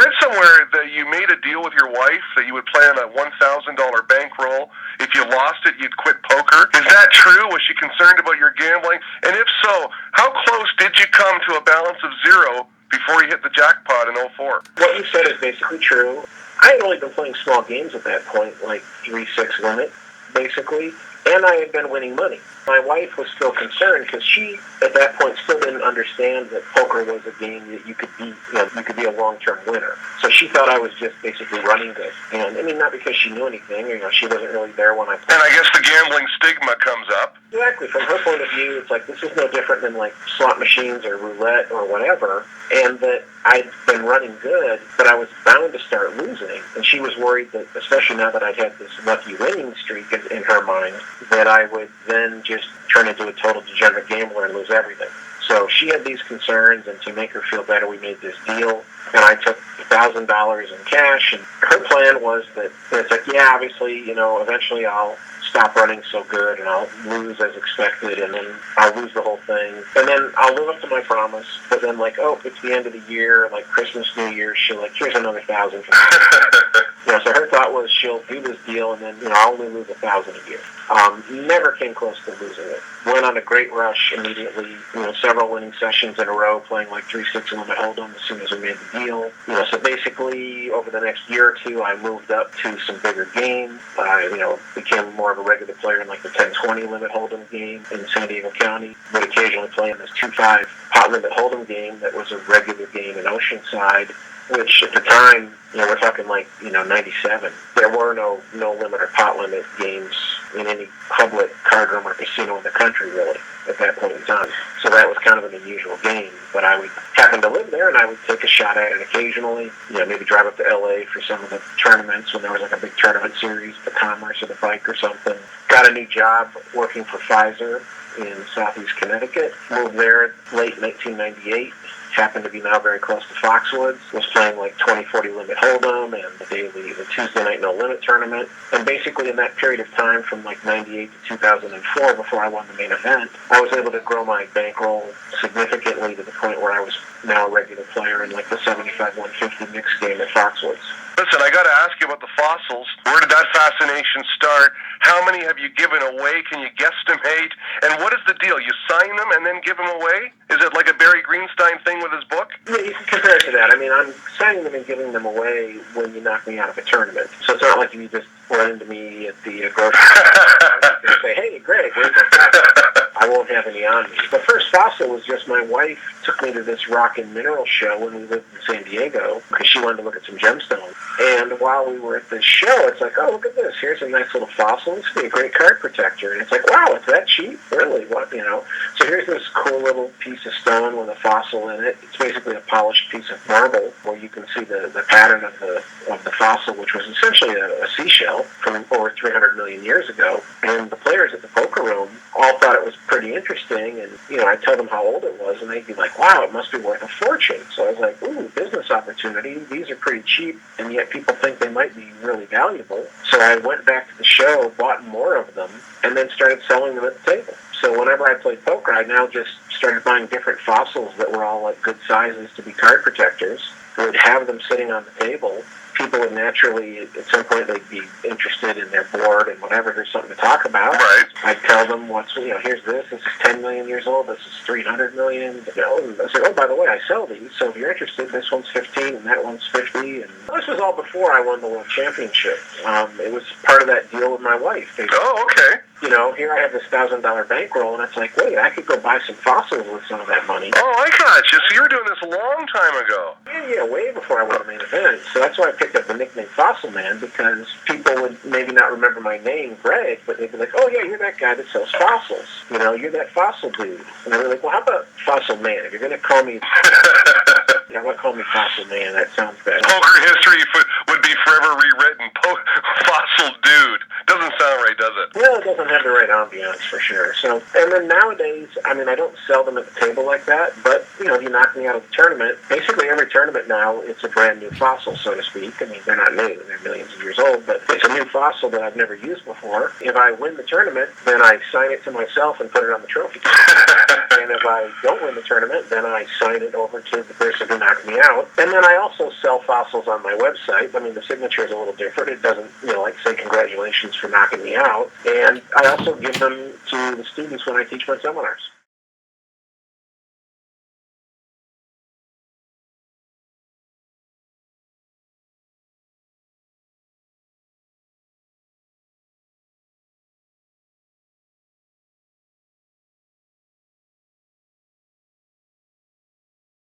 read somewhere that you made a deal with your wife that you would play on a $1,000 bankroll. If you lost it, you'd quit poker. Is that true? Was she concerned about your gambling? And if so, how close did you come to a balance of zero before you hit the jackpot in '04? What you said is basically true. I had only been playing small games at that point, like 3-6 limit, basically, and I had been winning money. My wife was still concerned because she, at that point, still didn't understand that poker was a game that you could be, you could be a long-term winner. So she thought I was just basically running this. And I mean, not because she knew anything. She wasn't really there when I played. And I guess the gambling stigma comes up. Exactly. From her point of view, it's like this is no different than like slot machines or roulette or whatever. And that I'd been running good, but I was bound to start losing. And she was worried that, especially now that I'd had this lucky winning streak in her mind, that I would then just turn into a total degenerate gambler and lose everything. So she had these concerns, and to make her feel better, we made this deal. And I took $1,000 in cash, and her plan was that it's like, yeah, obviously, eventually I'll stop running so good, and I'll lose as expected, and then I'll lose the whole thing. And then I'll live up to my promise, but then, like, oh, it's the end of the year, like Christmas, New Year's, she'll, like, here's another $1,000 for me. So her thought was she'll do this deal, and then, I'll only lose $1,000 a year. Never came close to losing it. Went on a great rush immediately, several winning sessions in a row, playing like 3-6 limit hold'em as soon as we made the deal. So basically, over the next year or two, I moved up to some bigger games. I, became more of a regular player in like the 10-20 limit hold'em game in San Diego County. Would occasionally play in this 2-5 pot limit hold'em game that was a regular game in Oceanside, which at the time, we're talking like, 97. There were no limit or pot limit games in any public card room or casino in the country, really, at that point in time. So that was kind of an unusual game. But I would happen to live there, and I would take a shot at it occasionally. Maybe drive up to L.A. for some of the tournaments when there was like a big tournament series, the Commerce or the Bike or something. Got a new job working for Pfizer in Southeast Connecticut. Moved there late 1998. Happened to be now very close to Foxwoods. Was playing like 20-40 limit hold'em and the Tuesday night no limit tournament. And basically in that period of time from like 98 to 2004, before I won the main event, I was able to grow my bankroll significantly to the point where I was now a regular player in like the 75-150 mixed game at Foxwoods. Listen, I got to ask you about the fossils. Where did that fascination start? How many have you given away? Can you guesstimate? And what is the deal? You sign them and then give them away? Is it like a Barry Greenstein thing with his book? Yeah, you can compare it to that. I mean, I'm signing them and giving them away when you knock me out of a tournament. So it's not like you just run into me at the grocery store and say, hey, Greg, where's my fossil? I won't have any on me. The first fossil was just my wife took me to this rock and mineral show when we lived in San Diego because she wanted to look at some gemstones. And while we were at this show, it's like, oh, look at this. Here's a nice little fossil. This would be a great card protector. And it's like, wow, it's that cheap? Really? What, So here's this cool little piece of stone with a fossil in it. It's basically a polished piece of marble where you can see the pattern of the fossil, which was essentially a seashell from over 300 million years ago. And the players at the poker room all thought it was pretty interesting. And, I tell them how old it was, and they'd be like, wow, it must be worth a fortune. So I was like, ooh, business opportunity. These are pretty cheap, and yet people think they might be really valuable. So I went back to the show, bought more of them, and then started selling them at the table. So whenever I played poker, I now just started buying different fossils that were all like good sizes to be card protectors. Would have them sitting on the table. People would naturally, at some point, they'd be interested in their board and whatever. There's something to talk about. Right. I'd tell them here's this. This is 10 million years old. This is 300 million. And I said, oh, by the way, I sell these. So if you're interested, this one's 15 and that one's 50. And this was all before I won the world championship. It was part of that deal with my wife. Oh, okay. Here I have this $1,000 bankroll, and it's like, wait, I could go buy some fossils with some of that money. Oh, I got you. So you were doing this a long time ago. Yeah, way before I won the main event. So that's why I picked up the nickname Fossilman, because people would maybe not remember my name, Greg, but they'd be like, oh, yeah, you're that guy that sells fossils. You're that fossil dude. And I'd be like, well, how about Fossil Man? If you're going to call me... How about call me Fossil Man? That sounds better. Poker history would be forever rewritten. Fossil dude. Doesn't sound right, does it? No, it doesn't have the right ambiance for sure. So, and then nowadays, I don't sell them at the table like that, but, if you knock me out of the tournament, basically every tournament now, it's a brand new fossil, so to speak. They're not new, they're millions of years old, but it's a new fossil that I've never used before. If I win the tournament, then I sign it to myself and put it on the trophy case. And if I don't win the tournament, then I sign it over to the person who knocked me out. And then I also sell fossils on my website. I mean, the signature is a little different. It doesn't, like say congratulations for knocking me out. And I also give them to the students when I teach my seminars.